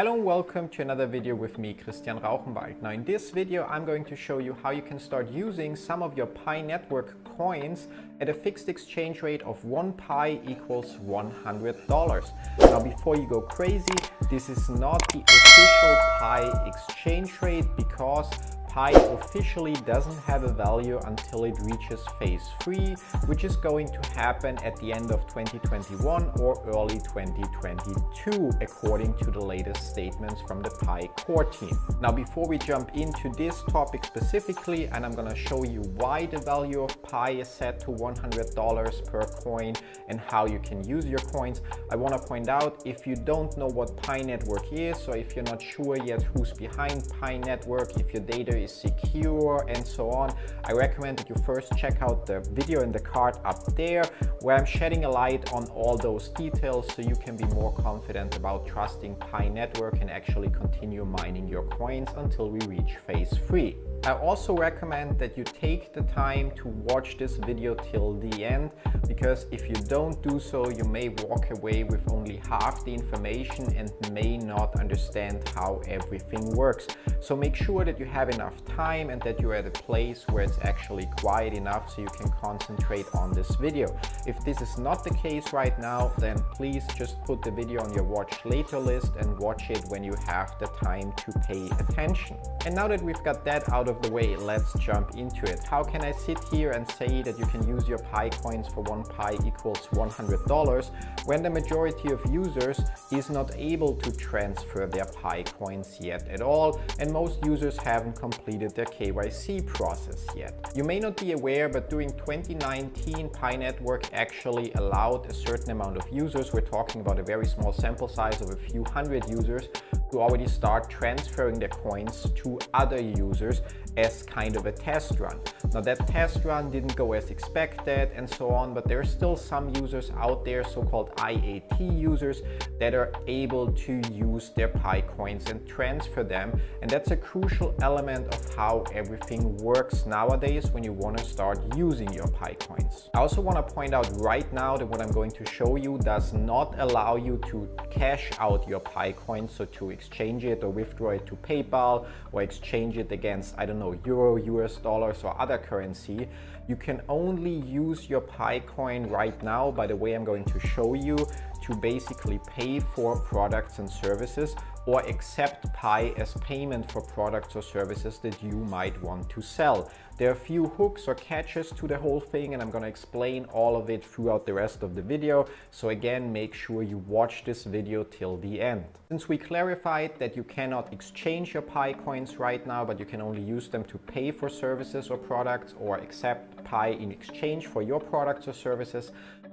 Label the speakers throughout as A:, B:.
A: Hello and welcome to another video with me, Christian Rauchenwald. Now in this video I'm going to show you how you can start using some of your Pi Network coins at a fixed exchange rate of 1 Pi equals $100. Now before you go crazy, this is not the official Pi exchange rate because Pi officially doesn't have a value until it reaches phase 3, which is going to happen at the end of 2021 or early 2022, according to the latest statements from the Pi core team. Now, before we jump into this topic specifically, and I'm going to show you why the value of Pi is set to $100 per coin and how you can use your coins, I want to point out, if you don't know what Pi Network is, or if you're not sure yet who's behind Pi Network, if your data is secure and so on, I recommend that you first check out the video in the card up there where I'm shedding a light on all those details so you can be more confident about trusting Pi Network and actually continue mining your coins until we reach phase 3. I also recommend that you take the time to watch this video till the end, because if you don't do so, you may walk away with only half the information and may not understand how everything works. So make sure that you have enough time and that you're at a place where it's actually quiet enough so you can concentrate on this video. If this is not the case right now, then please just put the video on your watch later list and watch it when you have the time to pay attention. And now that we've got that out of the way, let's jump into it. How can I sit here and say that you can use your Pi coins for 1 Pi equals $100 when the majority of users is not able to transfer their Pi coins yet at all, and most users haven't completed their KYC process yet? You may not be aware, but during 2019 Pi Network actually allowed a certain amount of users, we're talking about a very small sample size of a few hundred users, to already start transferring their coins to other users as kind of a test run. Now that test run didn't go as expected and so on, but there are still some users out there, so-called IAT users, that are able to use their Pi coins and transfer them, and that's a crucial element of how everything works nowadays when you want to start using your Pi coins. I also want to point out right now that what I'm going to show you does not allow you to cash out your Pi coins, so to exchange it or withdraw it to PayPal or exchange it against, I don't know, euro, US dollars or other currency. You can only use your Pi coin right now, by the way I'm going to show you, to basically pay for products and services or accept Pi as payment for products or services that you might want to sell. There are a few hooks or catches to the whole thing, and I'm going to explain all of it throughout the rest of the video. So again, make sure you watch this video till the end. Since we clarified that you cannot exchange your Pi coins right now, but you can only use them to pay for services or products or accept Pi in exchange for your products or services,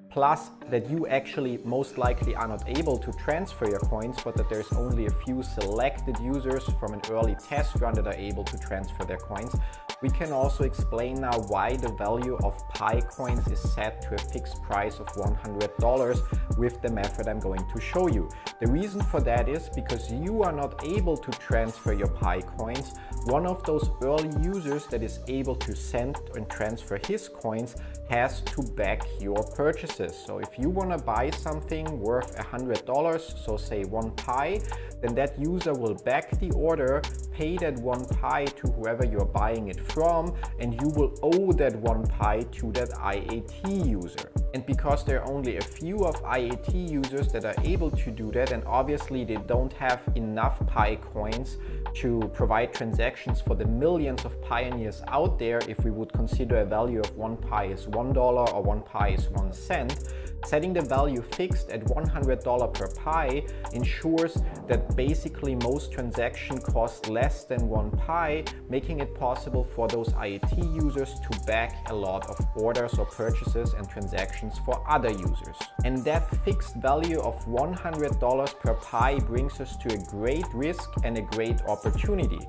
A: plus that you actually most likely are not able to transfer your coins, but that there's only a few selected users from an early test run that are able to transfer their coins, we can also explain now why the value of Pi coins is set to a fixed price of $100 with the method I'm going to show you. The reason for that is because you are not able to transfer your Pi coins. One of those early users that is able to send and transfer his coins has to back your purchases. So if you want to buy something worth $100, so say 1 Pi, then that user will back the order, pay that 1 Pi to whoever you're buying it from, and you will owe that 1 Pi to that IAT user. And because there are only a few of IAT users that are able to do that, and obviously they don't have enough Pi coins to provide transactions for the millions of pioneers out there, if we would consider a value of 1 Pi is $1 or 1 Pi is 1 cent, setting the value fixed at $100 per Pi ensures that basically most transactions cost less than 1 Pi, making it possible for those IAT users to back a lot of orders or purchases and transactions for other users. And that fixed value of $100 per Pi brings us to a great risk and a great opportunity.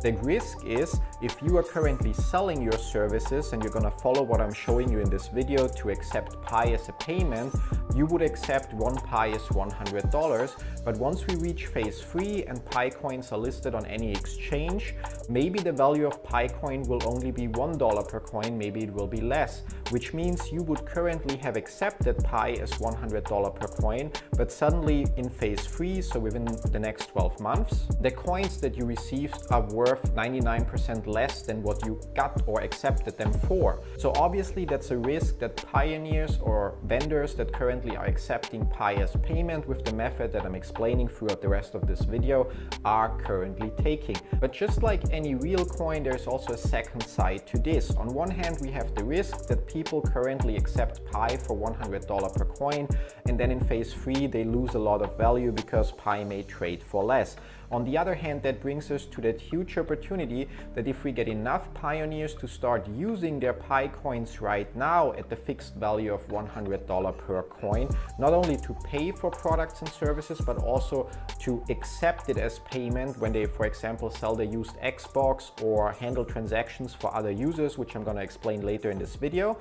A: The risk is, if you are currently selling your services and you're going to follow what I'm showing you in this video to accept Pi as a payment, you would accept 1 Pi as $100, but once we reach phase 3 and Pi coins are listed on any exchange, maybe the value of Pi coin will only be $1 per coin, maybe it will be less, which means you would currently have accepted Pi as $100 per coin, but suddenly in phase 3, so within the next 12 months, the coins that you received are worth 99% less than what you got or accepted them for. So obviously that's a risk that pioneers or vendors that currently are accepting Pi as payment with the method that I'm explaining throughout the rest of this video are currently taking. But just like any real coin, there's also a second side to this. On one hand, we have the risk that people currently accept Pi for $100 per coin, and then in phase 3 they lose a lot of value because Pi may trade for less. On the other hand, that brings us to that huge opportunity that if we get enough pioneers to start using their Pi coins right now at the fixed value of $100 per coin, not only to pay for products and services, but also to accept it as payment when they, for example, sell their used Xbox or handle transactions for other users, which I'm going to explain later in this video,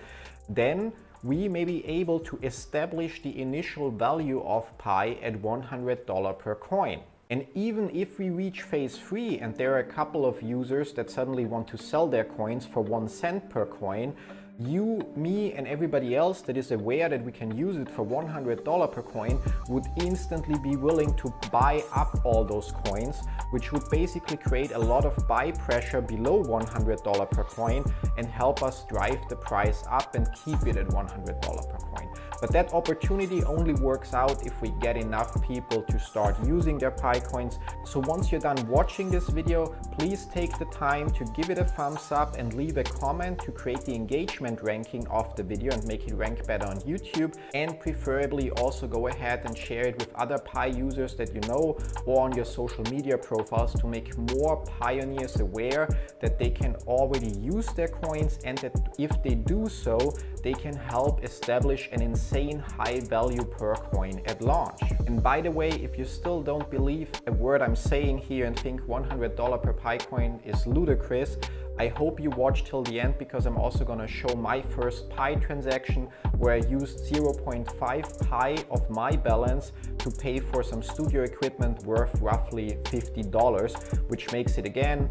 A: then we may be able to establish the initial value of Pi at $100 per coin. And even if we reach phase 3 and there are a couple of users that suddenly want to sell their coins for 1 cent per coin, you, me, and everybody else that is aware that we can use it for $100 per coin would instantly be willing to buy up all those coins, which would basically create a lot of buy pressure below $100 per coin and help us drive the price up and keep it at $100 per coin. But that opportunity only works out if we get enough people to start using their Pi coins. So once you're done watching this video, please take the time to give it a thumbs up and leave a comment to create the engagement ranking of the video and make it rank better on YouTube, and preferably also go ahead and share it with other Pi users that you know or on your social media profiles to make more pioneers aware that they can already use their coins and that if they do so, they can help establish an insane high value per coin at launch. And by the way, if you still don't believe a word I'm saying here and think $100 per Pi coin is ludicrous, I hope you watch till the end, because I'm also going to show my first Pi transaction where I used 0.5 Pi of my balance to pay for some studio equipment worth roughly $50, which makes it again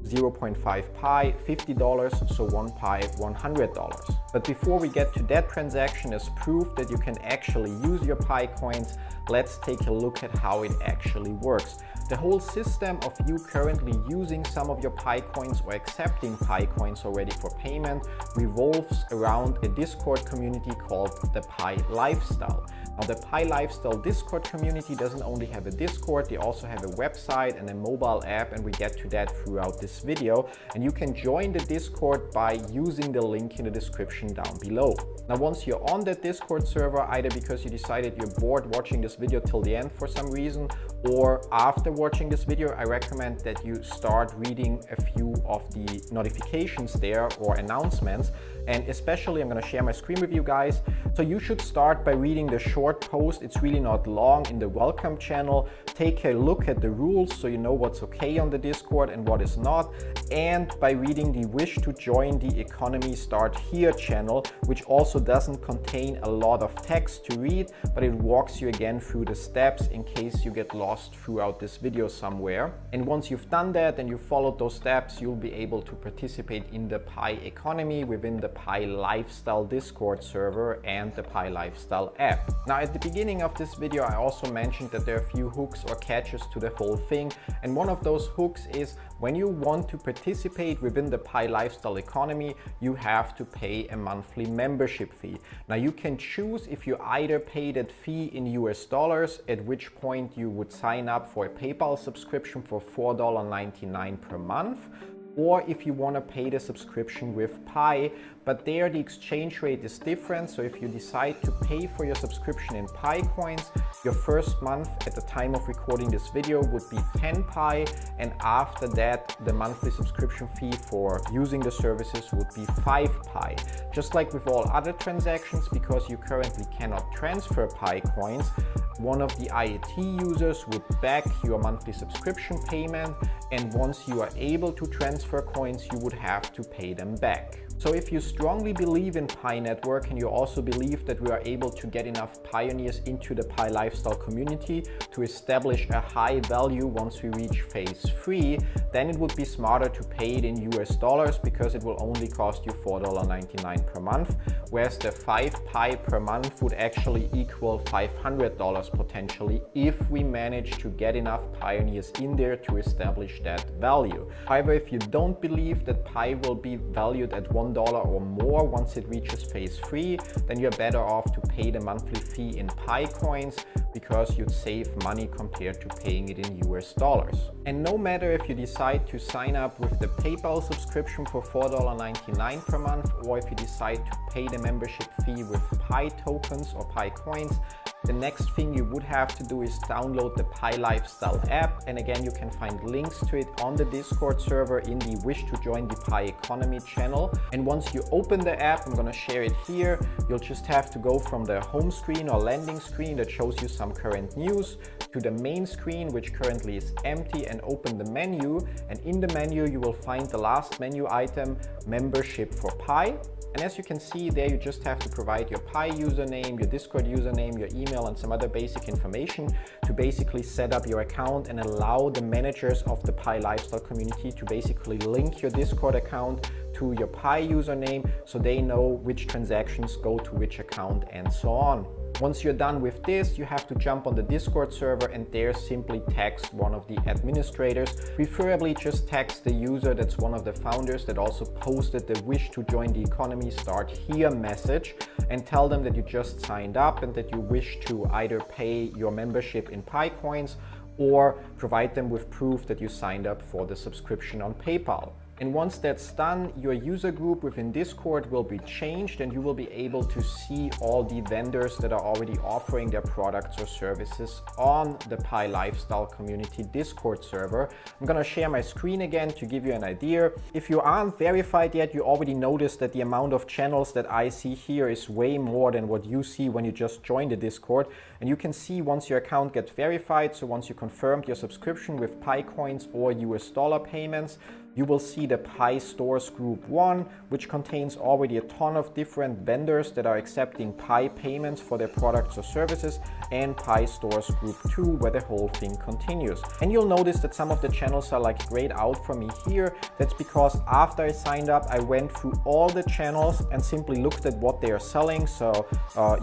A: 0.5 Pi, $50, so 1 Pi, $100. But before we get to that transaction as proof that you can actually use your Pi coins, let's take a look at how it actually works. The whole system of you currently using some of your Pi coins or accepting Pi coins already for payment revolves around a Discord community called the Pi Lifestyle. Now, the Pi Lifestyle Discord community doesn't only have a Discord, they also have a website and a mobile app, and we get to that throughout this video. And you can join the Discord by using the link in the description down below. Now, once you're on that Discord server, either because you decided you're bored watching this video till the end for some reason, or after watching this video, I recommend that you start reading a few of the notifications there or announcements. And especially, I'm going to share my screen with you guys. So you should start by reading the short post. It's really not long in the welcome channel. Take a look at the rules so you know what's okay on the Discord and what is not. And by reading the wish to join the economy start here channel, which also doesn't contain a lot of text to read, but it walks you again through the steps in case you get lost throughout this video somewhere. And once you've done that and you've followed those steps, you'll be able to participate in the Pi economy within the Pi Lifestyle Discord server and the Pi Lifestyle app. Now, at the beginning of this video, I also mentioned that there are a few hooks or catches to the whole thing. And one of those hooks is when you want to participate within the Pi Lifestyle economy, you have to pay a monthly membership fee. Now, you can choose if you either pay that fee in US dollars, at which point you would sign up for a PayPal subscription for $4.99 per month, or if you want to pay the subscription with Pi, but there the exchange rate is different. So if you decide to pay for your subscription in Pi coins, your first month at the time of recording this video would be 10 Pi, and after that the monthly subscription fee for using the services would be 5 Pi. Just like with all other transactions, because you currently cannot transfer Pi coins, one of the IET users would back your monthly subscription payment, and once you are able to transfer coins, you would have to pay them back. So if you strongly believe in Pi Network and you also believe that we are able to get enough pioneers into the Pi lifestyle community to establish a high value once we reach phase 3, then it would be smarter to pay it in US dollars because it will only cost you $4.99 per month, whereas the 5 Pi per month would actually equal $500 potentially if we manage to get enough pioneers in there to establish that value. However, if you don't believe that Pi will be valued at $1 or more once it reaches phase 3, then you're better off to pay the monthly fee in Pi coins because you'd save money compared to paying it in US dollars. And no matter if you decide to sign up with the PayPal subscription for $4.99 per month, or if you decide to pay the membership fee with Pi tokens or Pi coins, the next thing you would have to do is download the Pi Lifestyle app. And again, you can find links to it on the Discord server in the Wish to Join the Pi Economy channel. And once you open the app, I'm gonna share it here, you'll just have to go from the home screen or landing screen that shows you some current news to the main screen, which currently is empty, and open the menu. And in the menu, you will find the last menu item, Membership for Pi. And as you can see there, you just have to provide your Pi username, your Discord username, your email, and some other basic information to basically set up your account and allow the managers of the Pi lifestyle community to basically link your Discord account to your Pi username so they know which transactions go to which account and so on. Once you're done with this, you have to jump on the Discord server and there simply text one of the administrators. Preferably just text the user that's one of the founders that also posted the Wish to Join the Economy Start Here message, and tell them that you just signed up and that you wish to either pay your membership in Pi coins or provide them with proof that you signed up for the subscription on PayPal. And once that's done, your user group within Discord will be changed and you will be able to see all the vendors that are already offering their products or services on the Pi Lifestyle Community Discord server. I'm gonna share my screen again to give you an idea. If you aren't verified yet, you already noticed that the amount of channels that I see here is way more than what you see when you just join the Discord. And you can see once your account gets verified, so once you confirmed your subscription with Pi coins or US dollar payments, you will see the Pi Stores Group 1, which contains already a ton of different vendors that are accepting Pi payments for their products or services, and Pi Stores Group 2, where the whole thing continues. And you'll notice that some of the channels are like grayed out for me here. That's because after I signed up, I went through all the channels and simply looked at what they are selling. So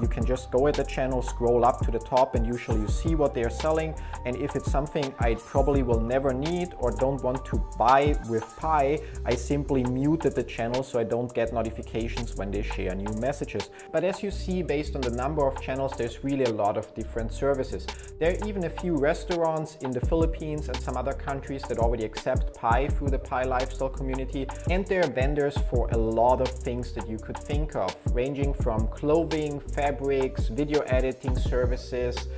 A: you can just go at the channel, scroll up to the top, and usually you see what they are selling. And if it's something I probably will never need or don't want to buy with Pi, I simply muted the channel so I don't get notifications when they share new messages. But as you see, based on the number of channels, there's really a lot of different services. There are even a few restaurants in the Philippines and some other countries that already accept Pi through the Pi lifestyle community. And there are vendors for a lot of things that you could think of, ranging from clothing, fabrics, video editing services,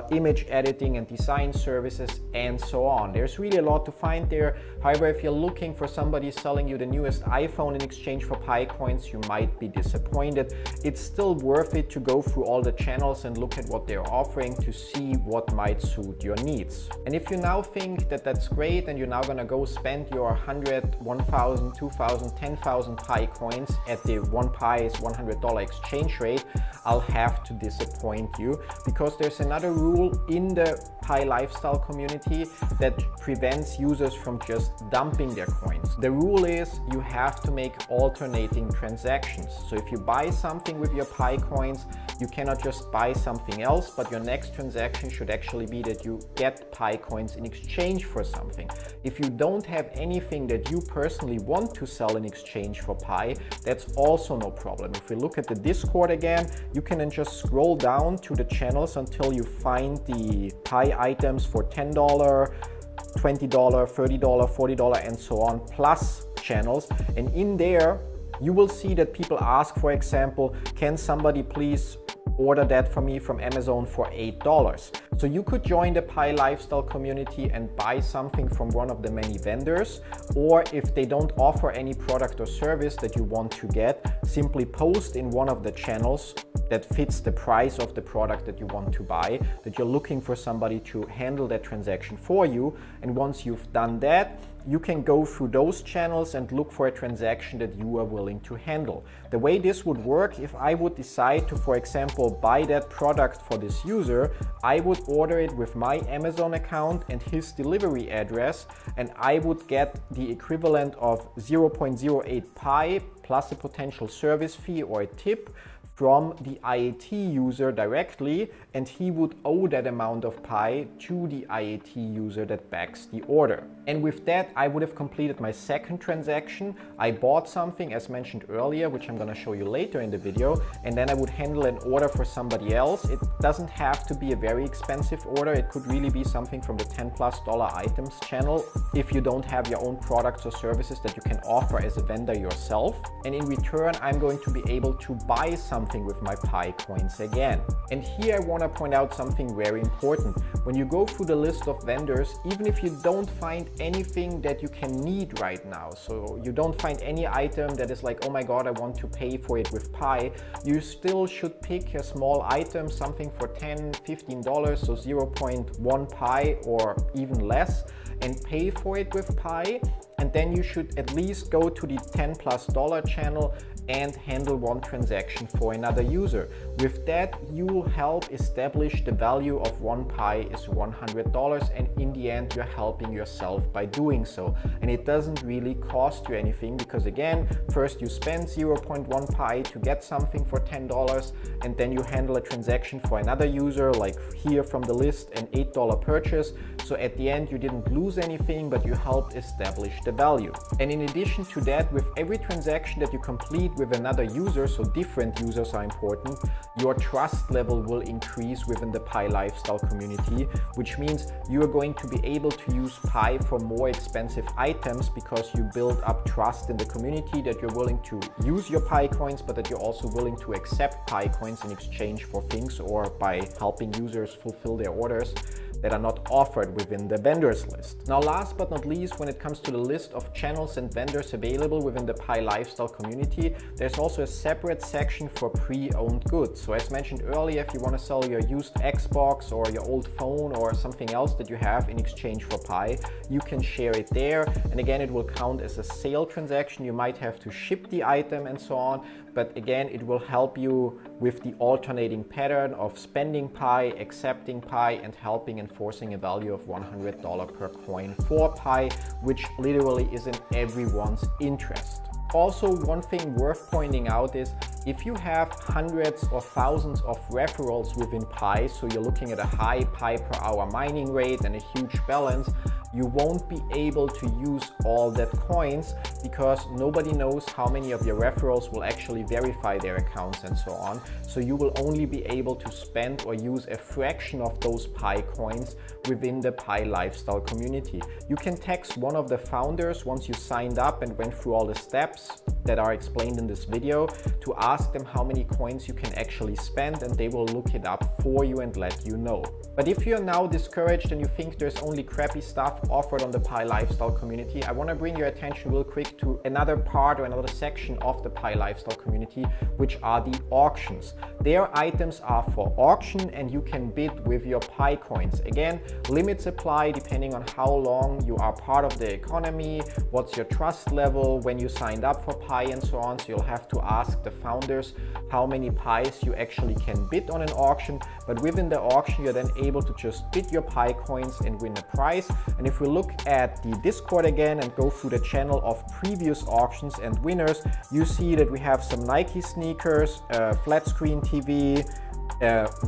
A: image editing and design services, and so on. There's really a lot to find there. However, if you're looking for somebody selling you the newest iPhone in exchange for Pi coins, you might be disappointed. It's still worth it to go through all the channels and look at what they're offering to see what might suit your needs. And if you now think that that's great and you're now gonna go spend your 100, 1,000, 2,000, 10,000 Pi coins at the 1 Pi is $100 exchange rate, I'll have to disappoint you, because there's another rule in the Pi lifestyle community that prevents users from just dumping their coins. The rule is you have to make alternating transactions. So if you buy something with your Pi coins, you cannot just buy something else, but your next transaction should actually be that you get Pi coins in exchange for something. If you don't have anything that you personally want to sell in exchange for Pi, that's also no problem. If we look at the Discord again, you can then just scroll down to the channels until you find the Pi items for $10, $20, $30, $40, and so on, plus channels. And in there, you will see that people ask, for example, can somebody please order that for me from Amazon for $8? So you could join the Pi lifestyle community and buy something from one of the many vendors, or if they don't offer any product or service that you want to get, simply post in one of the channels that fits the price of the product that you want to buy, that you're looking for somebody to handle that transaction for you. And once you've done that, you can go through those channels and look for a transaction that you are willing to handle. The way this would work, if I would decide to, for example, buy that product for this user, I would order it with my Amazon account and his delivery address, and I would get the equivalent of 0.08 pi plus a potential service fee or a tip from the IAT user directly, and he would owe that amount of pi to the IAT user that backs the order. And with that, I would have completed my second transaction. I bought something, as mentioned earlier, which I'm going to show you later in the video, and then I would handle an order for somebody else. It doesn't have to be a very expensive order. It could really be something from the $10+ items channel if you don't have your own products or services that you can offer as a vendor yourself. And in return, I'm going to be able to buy something with my Pi coins again. And here I want to point out something very important. When you go through the list of vendors, even if you don't find anything that you can need right now, so you don't find any item that is like, oh my god, I want to pay for it with Pi, you still should pick a small item, something for $10, $15, so 0.1 Pi or even less, and pay for it with Pi. And then you should at least go to the $10+ channel and handle one transaction for another user. With that, you will help establish the value of 1 Pi is $100, and in the end, you're helping yourself by doing so. And it doesn't really cost you anything, because again, first you spend 0.1 Pi to get something for $10, and then you handle a transaction for another user, like here from the list, an $8 purchase. So at the end, you didn't lose anything, but you helped establish the value. And in addition to that, with every transaction that you complete with another user, so different users are important, your trust level will increase within the Pi lifestyle community, which means you are going to be able to use Pi for more expensive items, because you build up trust in the community that you're willing to use your Pi coins, but that you're also willing to accept Pi coins in exchange for things, or by helping users fulfill their orders that are not offered within the vendors list. Now, last but not least, when it comes to the list of channels and vendors available within the Pi lifestyle community, there's also a separate section for pre-owned goods. So as mentioned earlier, if you want to sell your used Xbox or your old phone or something else that you have in exchange for Pi, you can share it there. And again, it will count as a sale transaction. You might have to ship the item and so on, but again, it will help you with the alternating pattern of spending Pi, accepting Pi, and helping enforcing a value of $100 per coin for Pi, which literally is in everyone's interest. Also, one thing worth pointing out is if you have hundreds or thousands of referrals within Pi, so you're looking at a high Pi per hour mining rate and a huge balance, you won't be able to use all that coins, because nobody knows how many of your referrals will actually verify their accounts and so on. So you will only be able to spend or use a fraction of those Pi coins within the Pi lifestyle community. You can text one of the founders once you signed up and went through all the steps that are explained in this video to ask them how many coins you can actually spend, and they will look it up for you and let you know. But if you're now discouraged and you think there's only crappy stuff offered on the Pi lifestyle community, I want to bring your attention real quick to another part or another section of the Pi lifestyle community, which are the auctions. Their items are for auction and you can bid with your Pi coins. Again, limits apply depending on how long you are part of the economy, what's your trust level, when you signed up for Pi, and so on. So you'll have to ask the founders how many Pis you actually can bid on an auction. But within the auction, you're then able to just bid your Pi coins and win a prize. And if we look at the Discord again and go through the channel of previous auctions and winners, you see that we have some Nike sneakers, flat screen TV,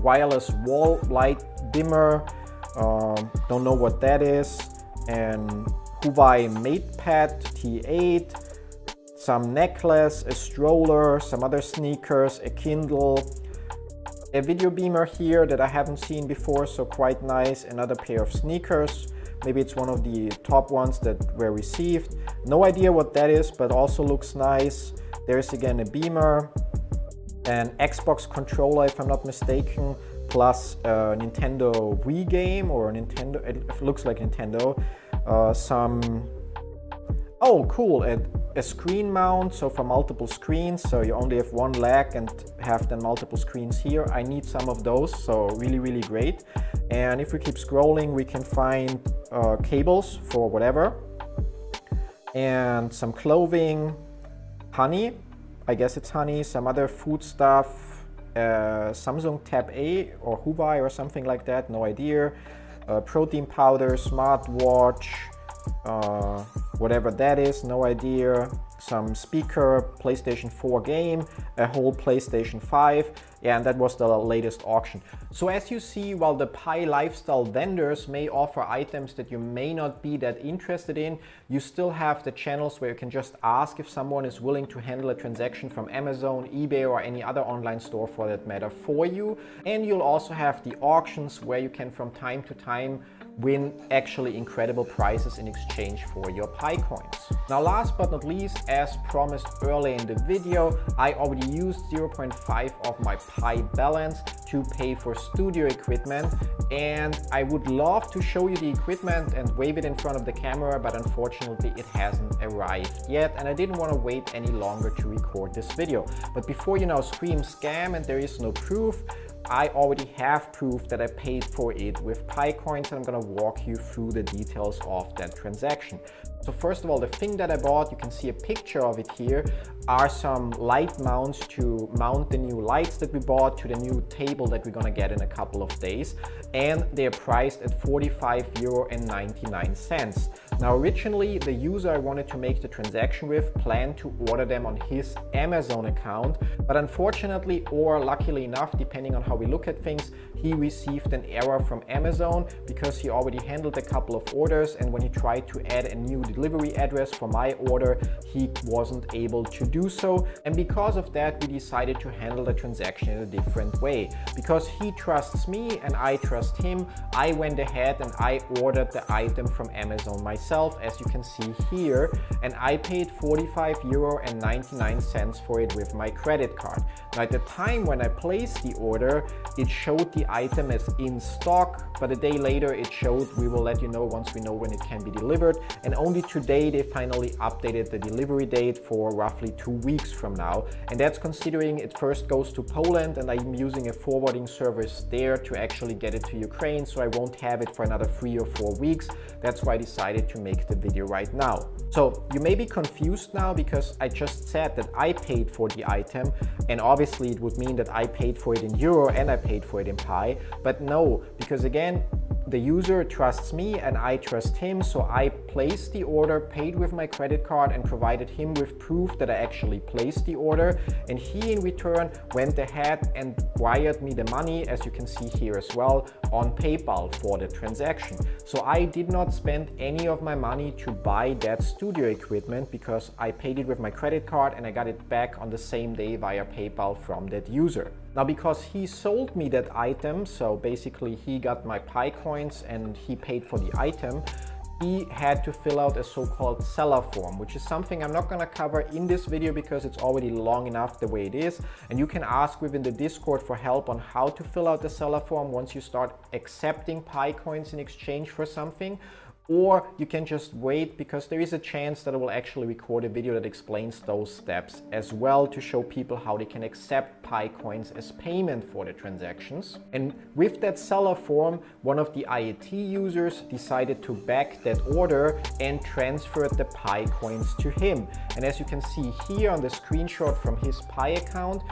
A: wireless wall light dimmer, don't know what that is, and Huawei MatePad T8, some necklace, a stroller, some other sneakers, a Kindle, a video beamer here that I haven't seen before, so quite nice, another pair of sneakers. Maybe it's one of the top ones that were received. No idea what that is, but also looks nice. There's again a beamer, an Xbox controller if I'm not mistaken, plus a Nintendo Wii game, or Nintendo, it looks like Nintendo. Oh cool, a a screen mount, so for multiple screens, so you only have one leg and have then multiple screens here. I need some of those, so really great. And if we keep scrolling, we can find cables for whatever, and some clothing, honey, I guess it's honey, some other food stuff, Samsung Tab A or Huawei or something like that, no idea. Protein powder, smartwatch, whatever that is, no idea. Some speaker, PlayStation 4 game, a whole PlayStation 5, yeah, and that was the latest auction. So as you see, while the Pi lifestyle vendors may offer items that you may not be that interested in, you still have the channels where you can just ask if someone is willing to handle a transaction from Amazon, eBay, or any other online store for that matter for you. And you'll also have the auctions where you can from time to time win actually incredible prizes in exchange for your Pi coins. Now last but not least, as promised earlier in the video, I already used 0.5 of my Pi balance to pay for studio equipment, and I would love to show you the equipment and wave it in front of the camera, but unfortunately it hasn't arrived yet, and I didn't want to wait any longer to record this video. But before you now scream scam and there is no proof, I already have proof that I paid for it with Pi coins, and I'm gonna walk you through the details of that transaction. So first of all, the thing that I bought, you can see a picture of it here, are some light mounts to mount the new lights that we bought to the new table that we're gonna get in a couple of days. And they are priced at €45.99. Now originally, the user I wanted to make the transaction with planned to order them on his Amazon account, but unfortunately, or luckily enough, depending on how we look at things, he received an error from Amazon because he already handled a couple of orders, and when he tried to add a new delivery address for my order, he wasn't able to do so. And because of that, we decided to handle the transaction in a different way. Because he trusts me and I trust him, I went ahead and I ordered the item from Amazon myself, as you can see here, and I paid €45.99 for it with my credit card. Now at the time when I placed the order, it showed the item as in stock, but a day later it showed we will let you know once we know when it can be delivered, and only today they finally updated the delivery date for roughly 2 weeks from now, and that's considering it first goes to Poland and I'm using a forwarding service there to actually get it to Ukraine, so I won't have it for another 3 or 4 weeks. That's why I decided to make the video right now. So you may be confused now because I just said that I paid for the item, and obviously it would mean that I paid for it in euro and I paid for it in Pi, but no, because again, the user trusts me and I trust him, so I placed the order, paid with my credit card, and provided him with proof that I actually placed the order, and he in return went ahead and wired me the money, as you can see here as well, on PayPal for the transaction. So I did not spend any of my money to buy that studio equipment because I paid it with my credit card and I got it back on the same day via PayPal from that user. Now because he sold me that item, so basically he got my Pi coins and he paid for the item, he had to fill out a so-called seller form, which is something I'm not going to cover in this video because it's already long enough the way it is, and you can ask within the Discord for help on how to fill out the seller form once you start accepting Pi coins in exchange for something. Or you can just wait, because there is a chance that I will actually record a video that explains those steps as well to show people how they can accept Pi coins as payment for the transactions. And with that seller form, one of the IAT users decided to back that order and transferred the Pi coins to him. And as you can see here on the screenshot from his Pi account,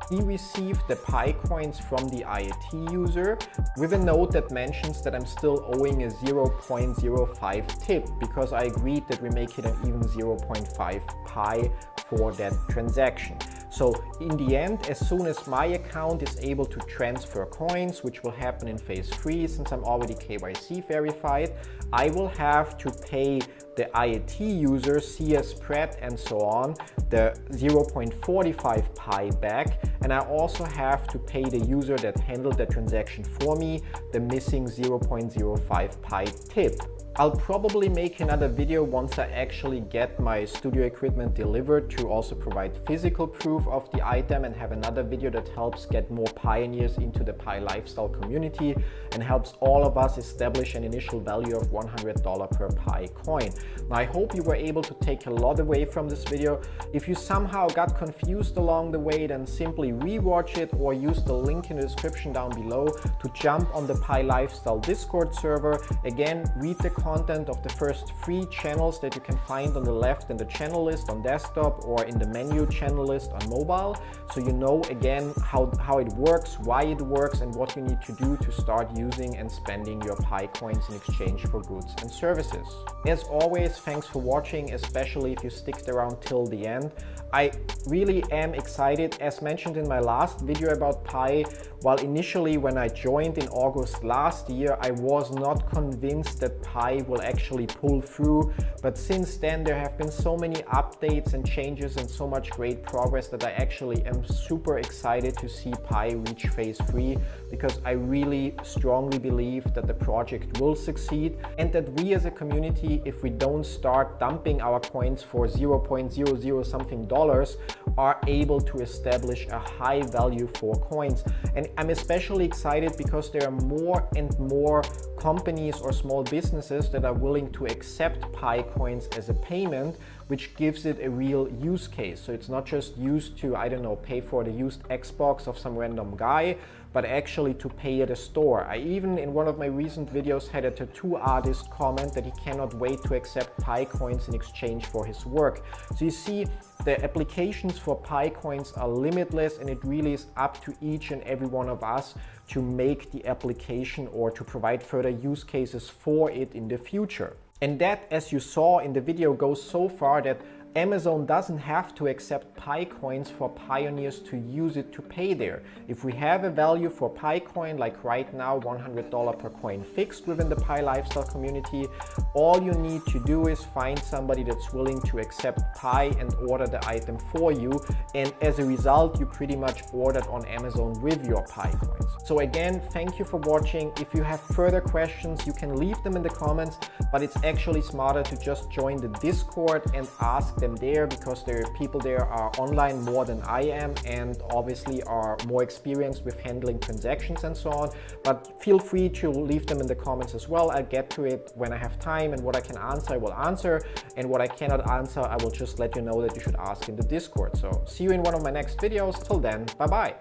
A: he received the Pi coins from the IAT user with a note that mentions that I'm still owing a 0.05 tip because I agreed that we make it an even 0.5 Pi for that transaction. So in the end, as soon as my account is able to transfer coins, which will happen in phase 3 since I'm already KYC verified, I will have to pay the IAT user, CS Pratt and so on, the 0.45 Pi back, and I also have to pay the user that handled the transaction for me the missing 0.05 Pi tip. I'll probably make another video once I actually get my studio equipment delivered to also provide physical proof of the item, and have another video that helps get more pioneers into the Pi lifestyle community and helps all of us establish an initial value of $100 per Pi coin. Now, I hope you were able to take a lot away from this video. If you somehow got confused along the way, then simply rewatch it or use the link in the description down below to jump on the Pi lifestyle Discord server. Again, read the content of the first 3 channels that you can find on the left in the channel list on desktop or in the menu channel list on mobile, so you know again how it works, why it works, and what you need to do to start using and spending your Pi coins in exchange for goods and services. As always, thanks for watching, especially if you sticked around till the end. I really am excited. As mentioned in my last video about Pi, while initially when I joined in August last year, I was not convinced that Pi will actually pull through, but since then there have been so many updates and changes and so much great progress that I actually am super excited to see Pi reach phase 3, because I really strongly believe that the project will succeed and that we as a community, if we don't start dumping our coins for 0.00 something dollars, are able to establish a high value for coins. And I'm especially excited because there are more and more companies or small businesses that are willing to accept Pi coins as a payment, which gives it a real use case. So it's not just used to, I don't know, pay for the used Xbox of some random guy, but actually to pay at a store. I even in one of my recent videos had a tattoo artist comment that he cannot wait to accept Pi coins in exchange for his work. So you see, the applications for Pi coins are limitless, and it really is up to each and every one of us to make the application or to provide further use cases for it in the future. And that, as you saw in the video, goes so far that Amazon doesn't have to accept Pi coins for pioneers to use it to pay there. If we have a value for Pi coin, like right now $100 per coin fixed within the Pi lifestyle community, all you need to do is find somebody that's willing to accept Pi and order the item for you, and as a result you pretty much ordered on Amazon with your Pi coins. So again, thank you for watching. If you have further questions, you can leave them in the comments, but it's actually smarter to just join the Discord and ask them there, because there are people there are online more than I am and obviously are more experienced with handling transactions and so on. But feel free to leave them in the comments as well. I'll get to it when I have time, and what I can answer I will answer, and what I cannot answer I will just let you know that you should ask in the Discord. So see you in one of my next videos. Till then, bye bye.